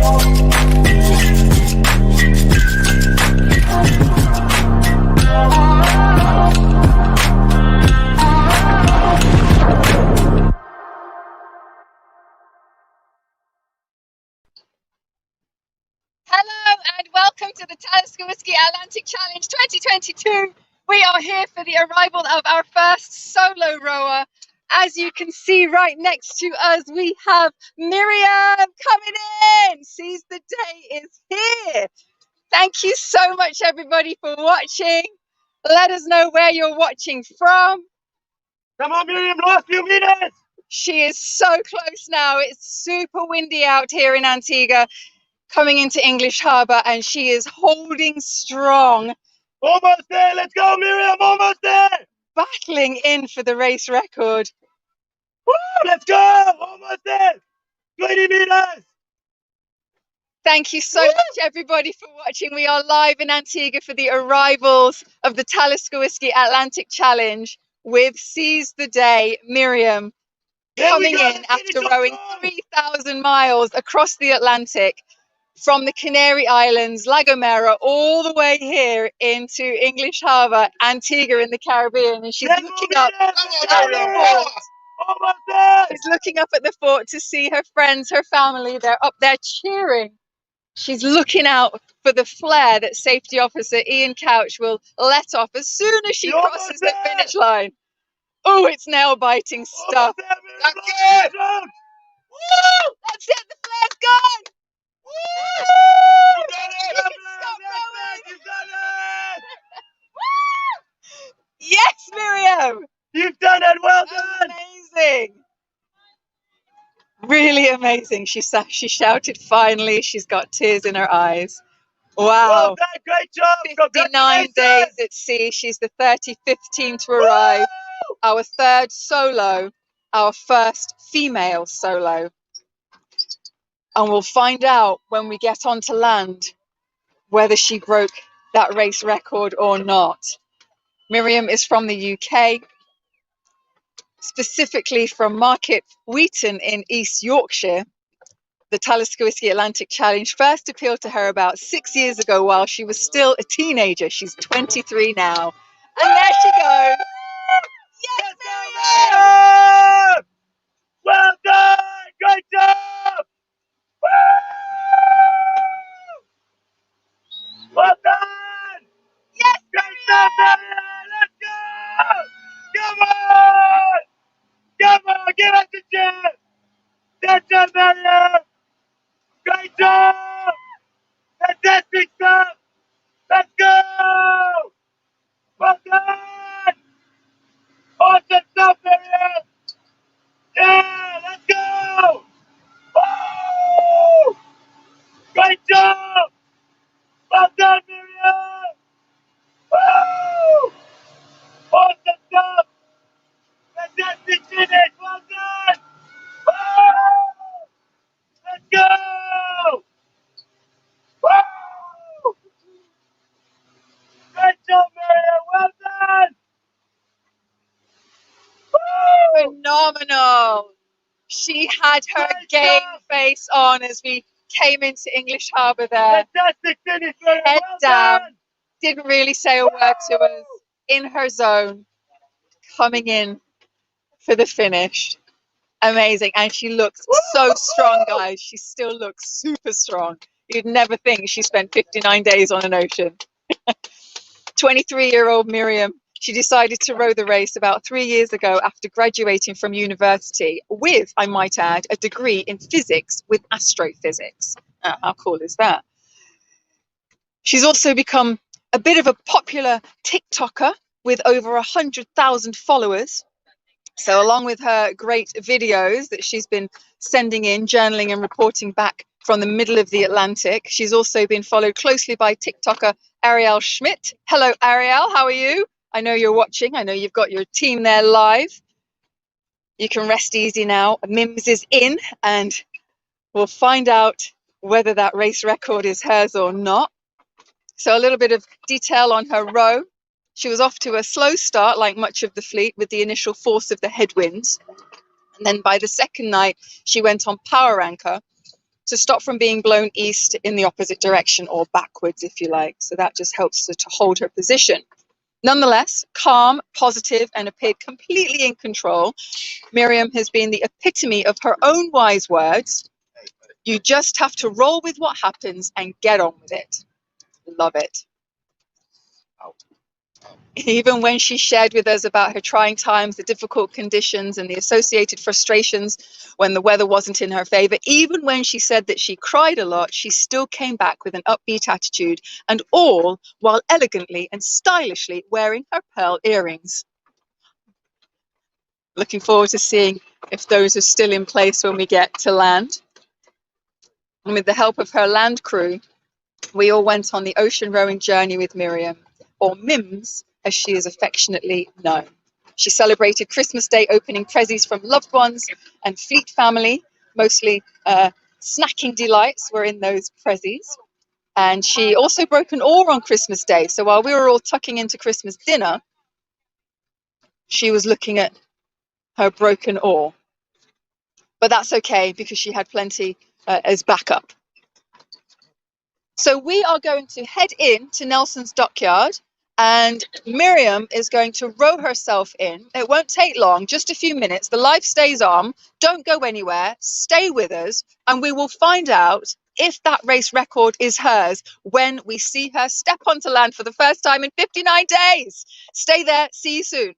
Hello and welcome to the Talisker Whisky Atlantic Challenge 2022. We are here for the arrival of our first solo rower. As you can see right next to us, we have Miriam coming in. Seize the Day is here. Thank you so much, everybody, for watching. Let us know where you're watching from. Come on, Miriam, last few minutes. She is so close now. It's super windy out here in Antigua, coming into English Harbour, and she is holding strong. Almost there. Let's go, Miriam. Almost there. Battling in for the race record. Woo, let's go. Almost there. 20 meters. Thank you so much, everybody, for watching. We are live in Antigua for the arrivals of the Talisker Whisky Atlantic Challenge with Seize the Day, Miriam, coming in after rowing 3,000 miles across the Atlantic from the Canary Islands, La Gomera, all the way here into English Harbour, Antigua in the Caribbean. And she's looking up at the fort. She's looking up at the fort to see her friends, her family. They're up there cheering. She's looking out for the flare that Safety Officer Ian Couch will let off as soon as she crosses the finish line. Oh, it's nail-biting stuff. That's it. Woo! That's it, the flare's gone! Woo! You done it! You can stop rowing! You done it! Yes, Miriam! You've done it! Well done! Amazing! Really amazing. She shouted finally. She's got tears in her eyes. Wow. Well done, great job! 59 days at sea. She's the 35th team to arrive. Woo! Our third solo, our first female solo. And we'll find out when we get onto land whether she broke that race record or not. Miriam is from the UK, specifically from Market Wheaton in East Yorkshire. The Talisker Whisky Atlantic Challenge first appealed to her about 6 years ago while she was still a teenager. She's 23 now. And there she goes. Yes, Miriam! Well done! Great job! Woo! Well done! Yes, Great job, Miriam! Let's go! Come on! Come on! Give us a chance! That's it, Miriam! Great job! Fantastic stuff! Let's go! Well done! Awesome stuff, Miriam! Yeah! Let's go! Woo! Great job! Well done, Miriam! Woo! Awesome stuff! Fantastic finish! Well done! Woo! Let's go! Woo! Great job, Miriam! Well done! Woo! Phenomenal. She had her game face on as we came into English Harbour there. Fantastic finish, Miriam! Head Well down. done! Didn't really say a word to us. In her zone. Coming in for the finish. Amazing. And she looks so strong, guys. She still looks super strong. You'd never think she spent 59 days on an ocean. 23-year-old Miriam. She decided to row the race about 3 years ago after graduating from university with, I might add, a degree in physics with astrophysics. How cool is that? She's also become a bit of a popular TikToker with over 100,000 followers. So along with her great videos that she's been sending in, journaling and reporting back from the middle of the Atlantic, she's also been followed closely by TikToker Ariel Schmidt. Hello, Ariel. How are you? I know you're watching. I know you've got your team there live. You can rest easy now. Mims is in, and we'll find out whether that race record is hers or not. So a little bit of detail on her row. She was off to a slow start, like much of the fleet, with the initial force of the headwinds. And then by the second night, she went on power anchor to stop from being blown east in the opposite direction, or backwards if you like. So that just helps her to hold her position. Nonetheless, calm, positive, and appeared completely in control, Miriam has been the epitome of her own wise words. You just have to roll with what happens and get on with it. Love it. Even when she shared with us about her trying times, the difficult conditions and the associated frustrations when the weather wasn't in her favor, even when she said that she cried a lot, she still came back with an upbeat attitude, and all while elegantly and stylishly wearing her pearl earrings. Looking forward to seeing if those are still in place when we get to land. And with the help of her land crew, we all went on the ocean rowing journey with Miriam, or Mims, as she is affectionately known. She celebrated Christmas Day opening prezzies from loved ones and Fleet family. Mostly snacking delights were in those prezzies. And she also broke an oar on Christmas Day. So while we were all tucking into Christmas dinner, she was looking at her broken oar. But that's okay, because she had plenty as backup. So we are going to head in to Nelson's Dockyard, and Miriam is going to row herself in. It won't take long, just a few minutes. The live stays on. Don't go anywhere. Stay with us, and we will find out if that race record is hers when we see her step onto land for the first time in 59 days. Stay there. See you soon.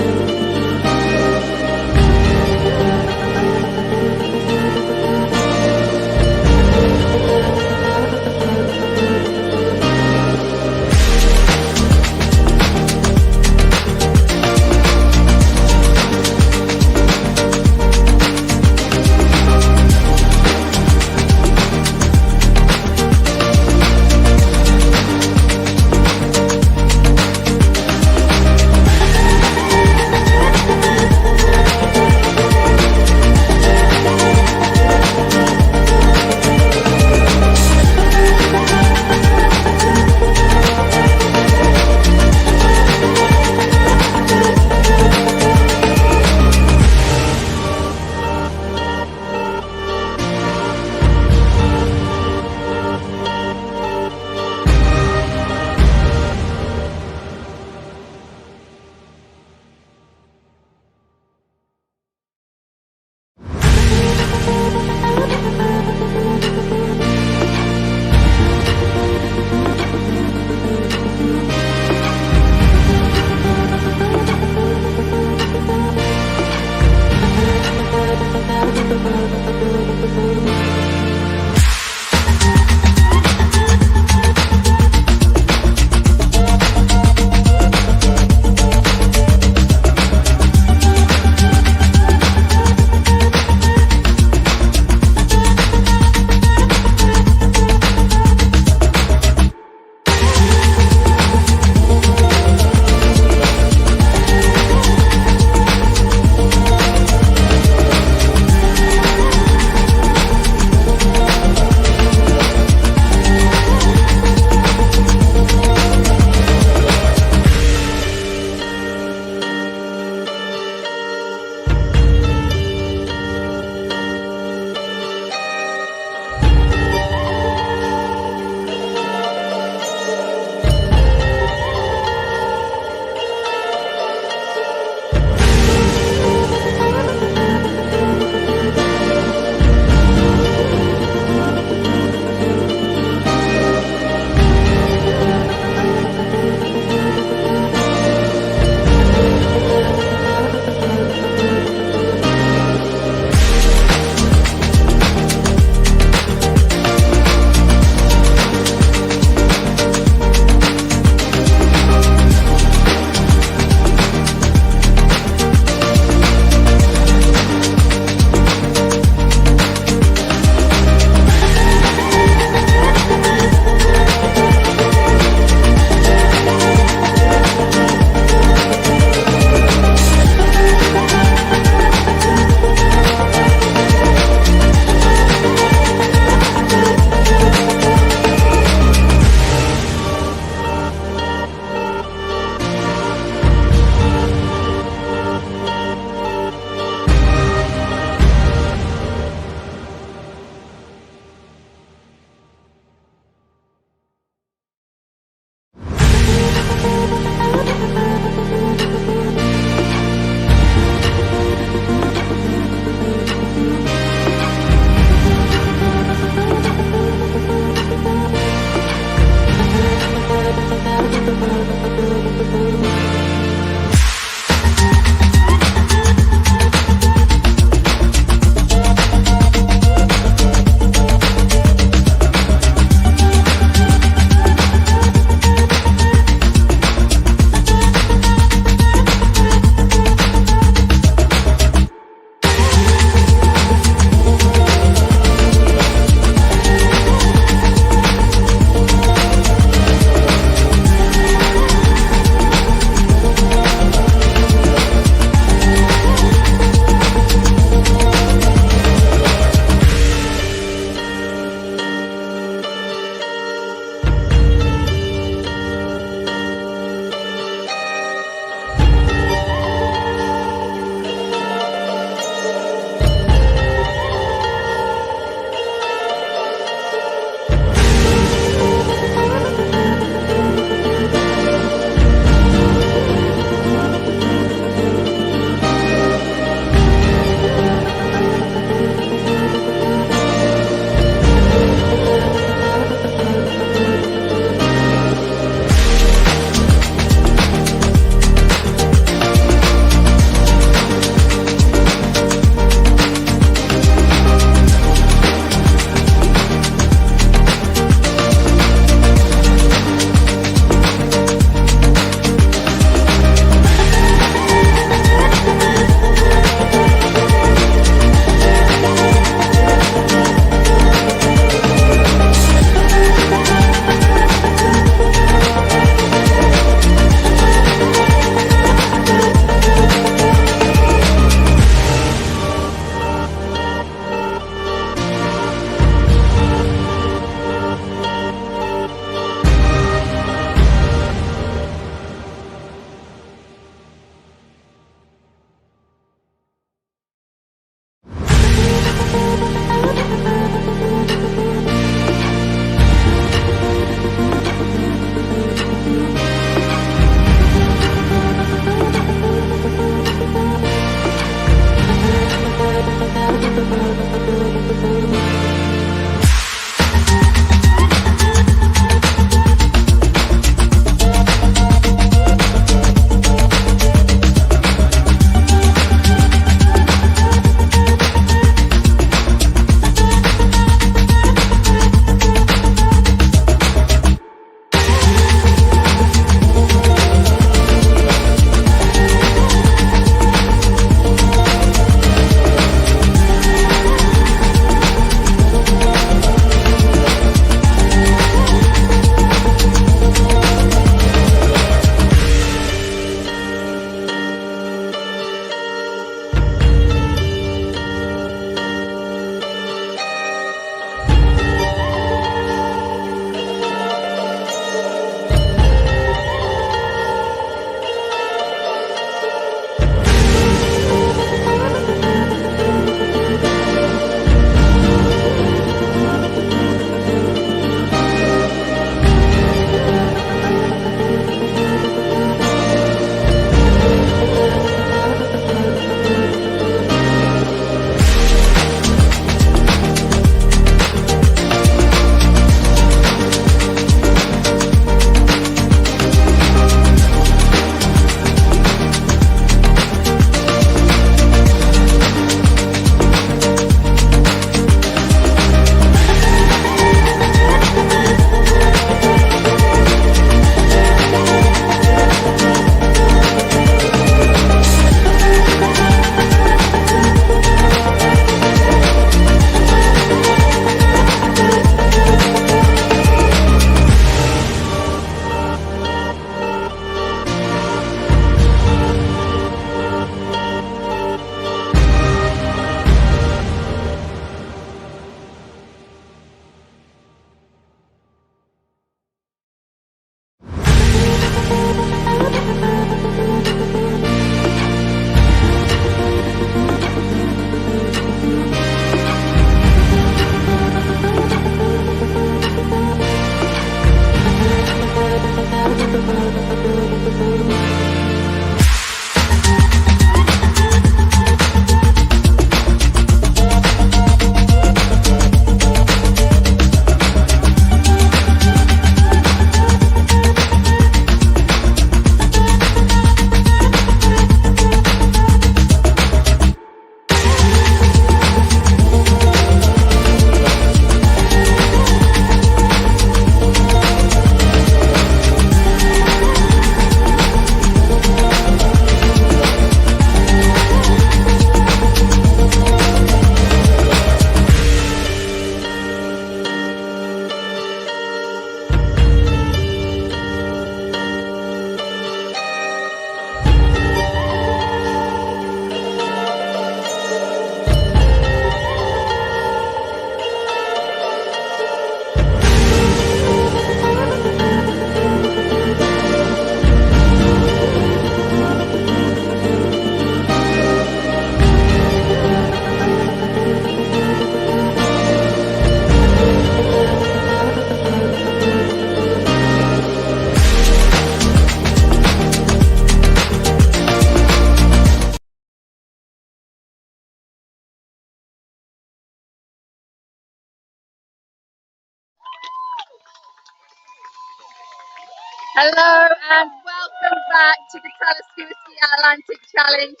Hello and welcome back to the Talisker Whisky Atlantic Challenge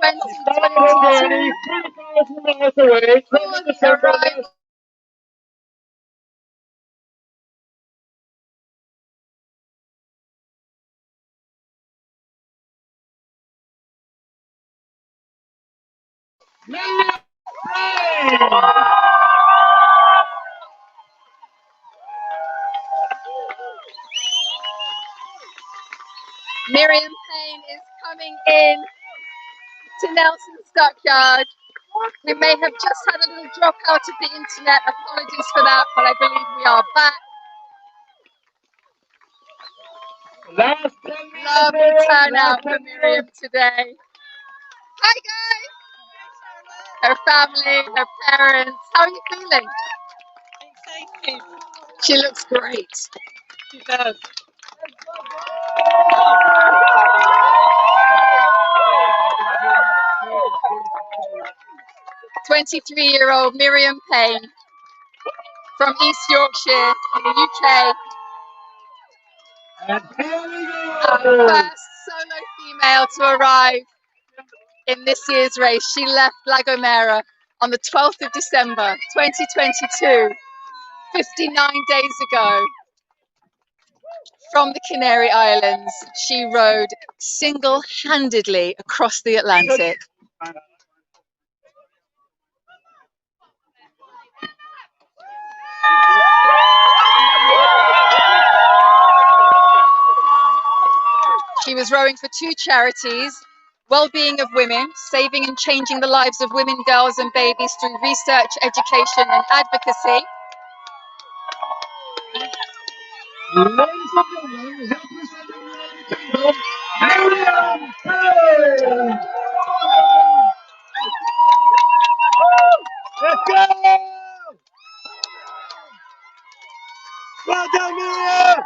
2022. 3,000 miles away. For the arrival. Miriam Payne is coming in to Nelson's Stockyard. We may have just had a little drop out of the internet. Apologies for that, but I believe we are back. Lovely turnout for Miriam today. Hi guys! Her family, her parents. How are you feeling? Excited. She looks great. She does. 23-year-old Miriam Payne from East Yorkshire in the UK. Our first solo female to arrive in this year's race. She left La Gomera on the 12th of December 2022, 59 days ago. From the Canary Islands, she rode single-handedly across the Atlantic. She was rowing for two charities: well-being of women, saving and changing the lives of women, girls and babies through research, education and advocacy. Ladies and gentlemen, Miriam Payne! Let's go! Well done, Miriam!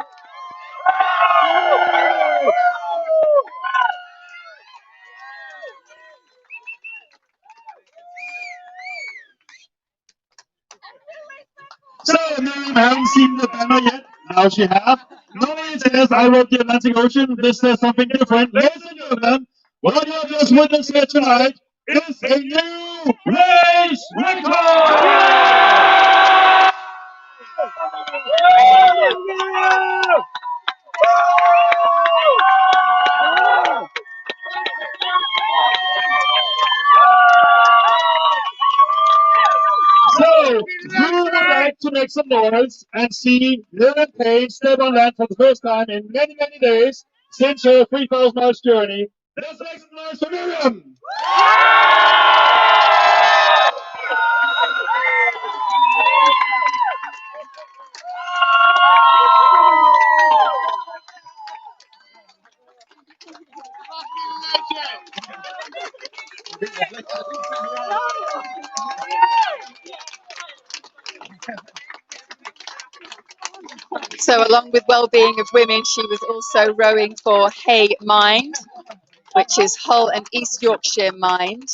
So, Miriam hasn't seen the banner yet. Now she has. Normally it says, I wrote the Atlantic Ocean. This says something different. Ladies and gentlemen, what you have just witnessed here tonight is a new race record! So, who would like to make some noise and see Miriam Payne step on land for the first time in many, many days since her 3,000 miles journey? Let's make some noise for Miriam! So along with well-being of women, she was also rowing for Hay Mind, which is Hull and East Yorkshire Mind.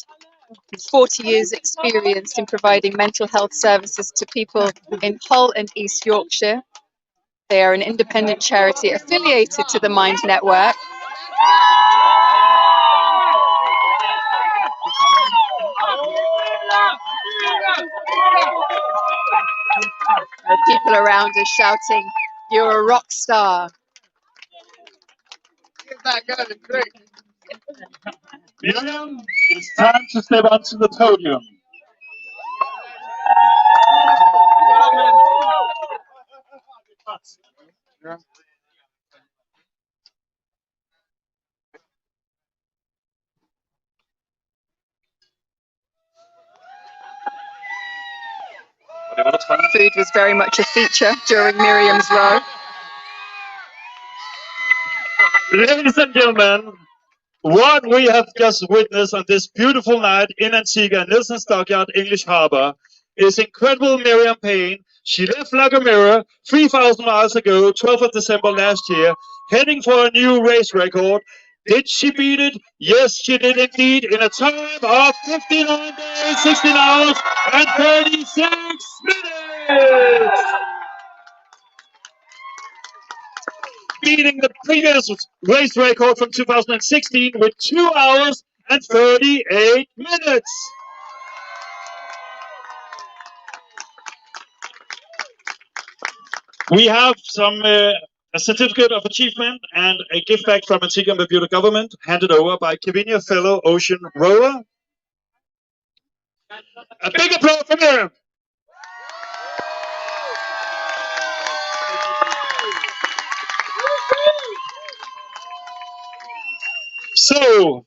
40 years experience in providing mental health services to people in Hull and East Yorkshire. They are an independent charity affiliated to the Mind Network. There are people around us shouting, "You're a rock star." Miriam, it's time to step onto the podium. Food was very much a feature during Miriam's row. Ladies and gentlemen, what we have just witnessed on this beautiful night in Antigua, Nelson's Stockyard, English Harbor, is incredible Miriam Payne. She left La Gomera 3,000 miles ago, 12th of December last year, heading for a new race record. Did she beat it? Yes, she did indeed, in a time of 59 days, 16 hours, and 36 minutes! beating the previous race record from 2016 with 2 hours and 38 minutes. We have a certificate of achievement and a gift bag from Antigua and Barbuda government handed over by Kevinia fellow ocean rower. A big applause for Miriam. So,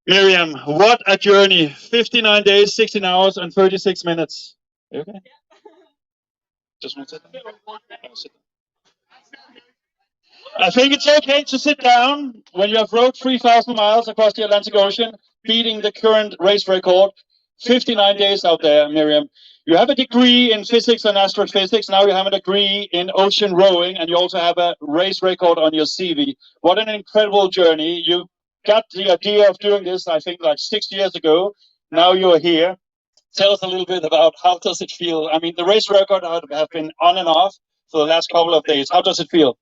Miriam, what a journey. 59 days, 16 hours, and 36 minutes. You okay? Just want to sit down? Oh, sit down. I think it's okay to sit down when you have rowed 3,000 miles across the Atlantic Ocean, beating the current race record. 59 days out there, Miriam. You have a degree in physics and astrophysics. Now you have a degree in ocean rowing, and you also have a race record on your CV. What an incredible journey. You got the idea of doing this, I think, like 6 years ago. Now you're here. Tell us a little bit about how does it feel? I mean, the race record have been on and off for the last couple of days. How does it feel?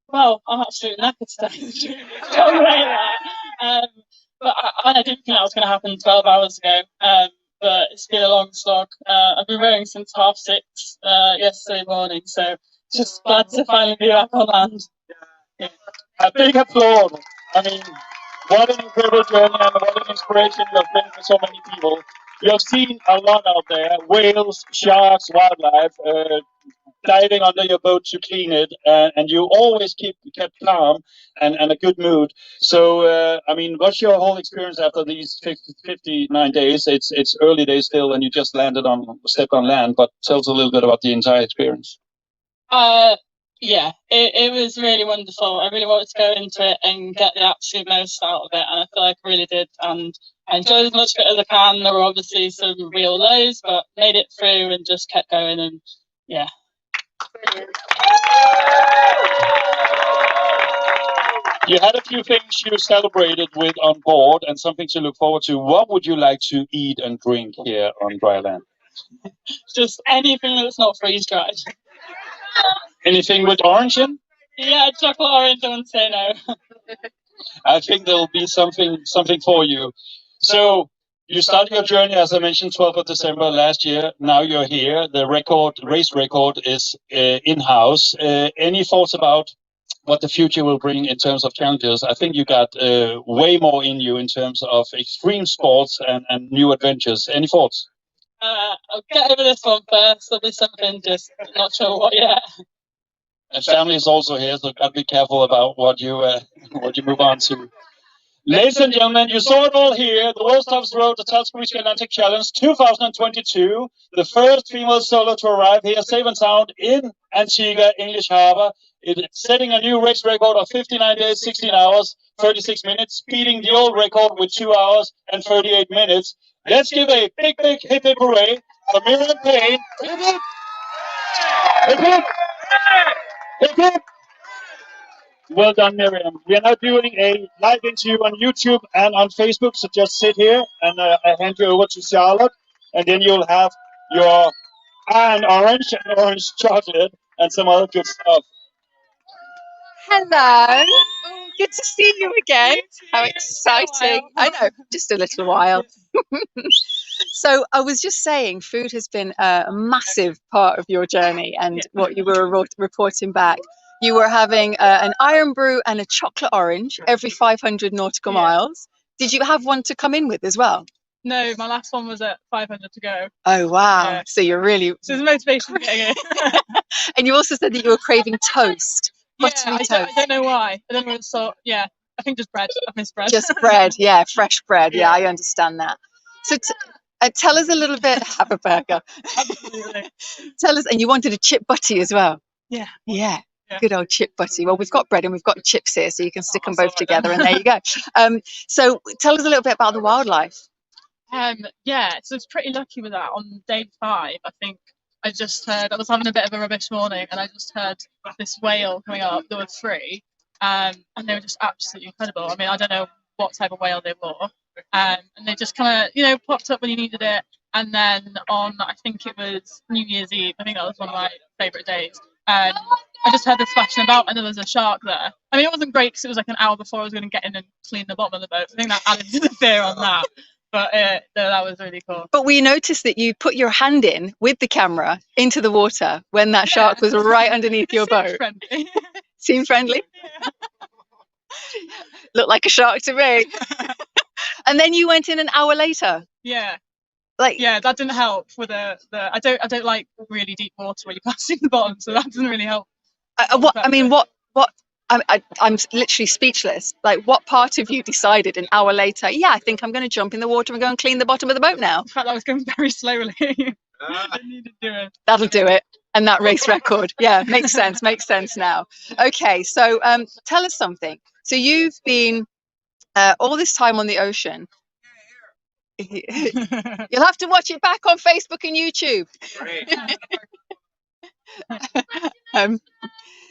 Well, I'm absolutely knackered today. But I didn't think that was going to happen 12 hours ago. But it's been a long slog. I've been rowing since 6:30 yesterday morning, so just glad to finally be back on land. Yeah. A big applause. I mean, what an incredible journey and what an inspiration you have been for so many people. You have seen a lot out there: whales, sharks, wildlife. Diving under your boat to clean it, and you always kept calm and a good mood. So, I mean, what's your whole experience after these 59 days? It's early days still, and you just stepped on land. But tell us a little bit about the entire experience. Yeah, it was really wonderful. I really wanted to go into it and get the absolute most out of it, and I feel like I really did. And I enjoyed as much of it as I can. There were obviously some real lows, but made it through and just kept going. And yeah. You had a few things you celebrated with on board and something to look forward to. What would you like to eat and drink here on dry land? Just anything that's not freeze dried. Anything with orange in? Yeah, chocolate orange, I wouldn't say no. I think there'll be something for you. So, you started your journey, as I mentioned, 12th of December last year. Now you're here. The race record is in-house. Any thoughts about what the future will bring in terms of challenges? I think you got way more in you in terms of extreme sports and new adventures. Any thoughts? I'll get over this one first. There'll be something, just not sure what yet. And family is also here, so gotta be careful about what you move on to. Ladies and gentlemen, you saw it all here. The world's toughest road, the Talisker Whisky Atlantic Challenge 2022. The first female solo to arrive here safe and sound in Antigua, English Harbor. It's setting a new race record of 59 days, 16 hours, 36 minutes, beating the old record with 2 hours and 38 minutes. Let's give a big hip hip hooray for Miriam Payne. Hip hip! Hip hip! Hip hip! Well done, Miriam. We are now doing a live interview on YouTube and on Facebook, so just sit here and I hand you over to Charlotte, and then you'll have your orange chocolate and some other good stuff. Hello. Good to see you again. How exciting. I know, just a little while. So I was just saying, food has been a massive part of your journey and what you were reporting back. You were having an iron brew and a chocolate orange every 500 nautical miles. Did you have one to come in with as well? No, my last one was at 500 to go. Oh, wow. Yeah. So you're really... So there's motivation getting it. And you also said that you were craving toast. Buttery toast. I don't know why. I don't know. So, yeah, I think just bread. I've missed bread. Just bread, yeah, fresh bread. Yeah, I understand that. So tell us a little bit... Have a burger. Absolutely. Tell us, and you wanted a chip butty as well? Yeah. Yeah. Good old chip butty. Well, we've got bread and we've got chips here, so you can stick them both together, and there you go. So tell us a little bit about the wildlife. Yeah, so it's pretty lucky with that. On day 5, I think I just heard, I was having a bit of a rubbish morning, and I just heard this whale coming up. There were 3, and they were just absolutely incredible. I mean, I don't know what type of whale they were, and they just kind of, popped up when you needed it. And then on, I think it was New Year's Eve, I think that was one of my favourite days. and I just heard this splashing about, and there was a shark there. I mean, it wasn't great because it was like an hour before I was going to get in and clean the bottom of the boat. I think that added to the fear on that. But no, that was really cool. But we noticed that you put your hand in with the camera into the water when that shark was right underneath your boat. Friendly. Seemed friendly? Yeah. Looked like a shark to me. And then you went in an hour later. Yeah. Like, yeah, that didn't help with the I don't like really deep water where you can't see the bottom, so that doesn't really help. I'm literally speechless. Like, what part of you decided an hour later, yeah, I think I'm going to jump in the water and go and clean the bottom of the boat now? In fact, I was going very slowly. I needed to do it. That'll do it. And that race record. Yeah, makes sense now. Okay, so tell us something. So you've been all this time on the ocean. You'll have to watch it back on Facebook and YouTube.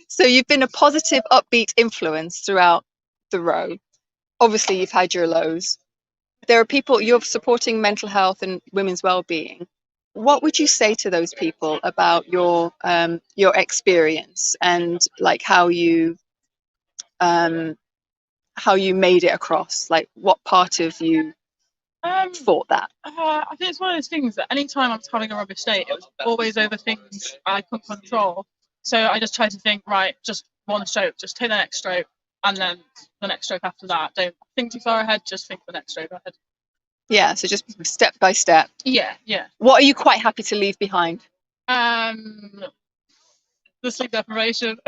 So you've been a positive, upbeat influence throughout the row. Obviously, you've had your lows. There are people, you're supporting mental health and women's well-being. What would you say to those people about your experience and like how you made it across? Like, what part of you thought that? I think it's one of those things that anytime I was having a rubbish day, it was always over things I couldn't control. So I just tried to think, right, just one stroke, just take the next stroke, and then the next stroke after that. Don't think too far ahead, just think the next stroke ahead. Yeah, so just step by step. Yeah. What are you quite happy to leave behind? The sleep deprivation.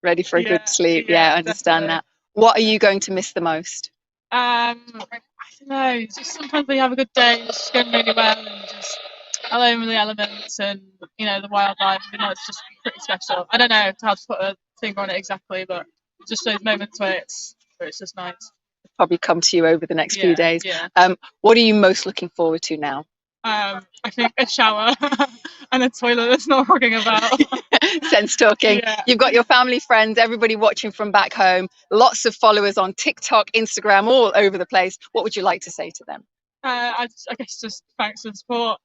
Ready for a good sleep. Yeah, I understand that. What are you going to miss the most? I don't know. Just sometimes when you have a good day, it's just going really well, and just alone with the elements and the wildlife. It's just pretty special. I don't know how to put a finger on it exactly, but just those moments where it's just nice. It'll probably come to you over the next few days. Yeah. What are you most looking forward to now? I think a shower and a toilet that's not rocking about. Sense talking. Yeah. You've got your family, friends, everybody watching from back home, lots of followers on TikTok, Instagram, all over the place. What would you like to say to them? I guess just thanks for the support.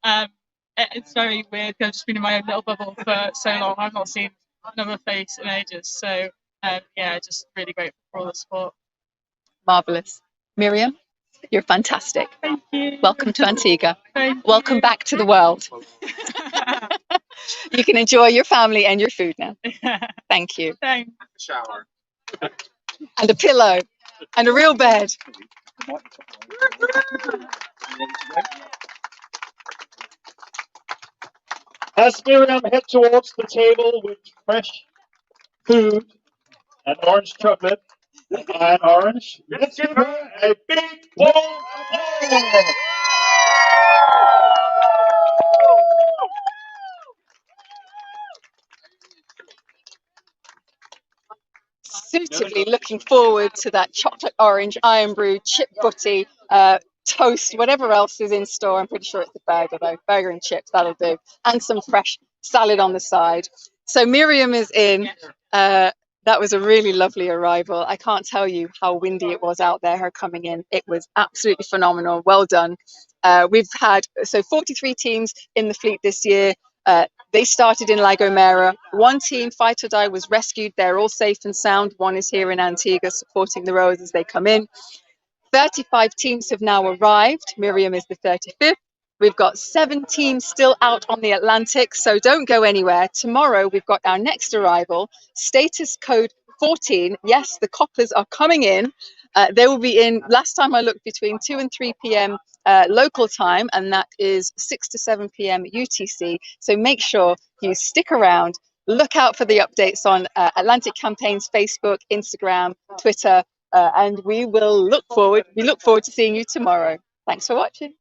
It's very weird. I've just been in my own little bubble for so long. I've not seen another face in ages. So just really grateful for all the support. Marvellous. Miriam, you're fantastic. Thank you. Welcome to Antigua. Welcome you. Back to the world. You can enjoy your family and your food now. Thank you. Thanks. A shower. And a pillow. And a real bed. As Miriam head towards the table with fresh food and orange chocolate and orange, let's give her a big warm applause. Suitably looking forward to that chocolate orange, iron brew, chip butty, toast, whatever else is in store. I'm pretty sure it's a burger though, burger and chips, that'll do, and some fresh salad on the side. So Miriam is in. That was a really lovely arrival. I can't tell you how windy it was out there, her coming in. It was absolutely phenomenal. Well done. We've had 43 teams in the fleet this year. They started in La Gomera. One team, Fight or Die, was rescued. They're all safe and sound. One is here in Antigua supporting the rowers as they come in. 35 teams have now arrived. Miriam is the 35th. We've got 7 teams still out on the Atlantic, so don't go anywhere. Tomorrow, we've got our next arrival, status code 14. Yes, the coppers are coming in. They will be in, last time I looked, between 2 and 3 p.m. Local time, and that is 6 to 7 p.m. UTC. So make sure you stick around. Look out for the updates on Atlantic Campaign's Facebook, Instagram, Twitter, and we look forward to seeing you tomorrow. Thanks for watching.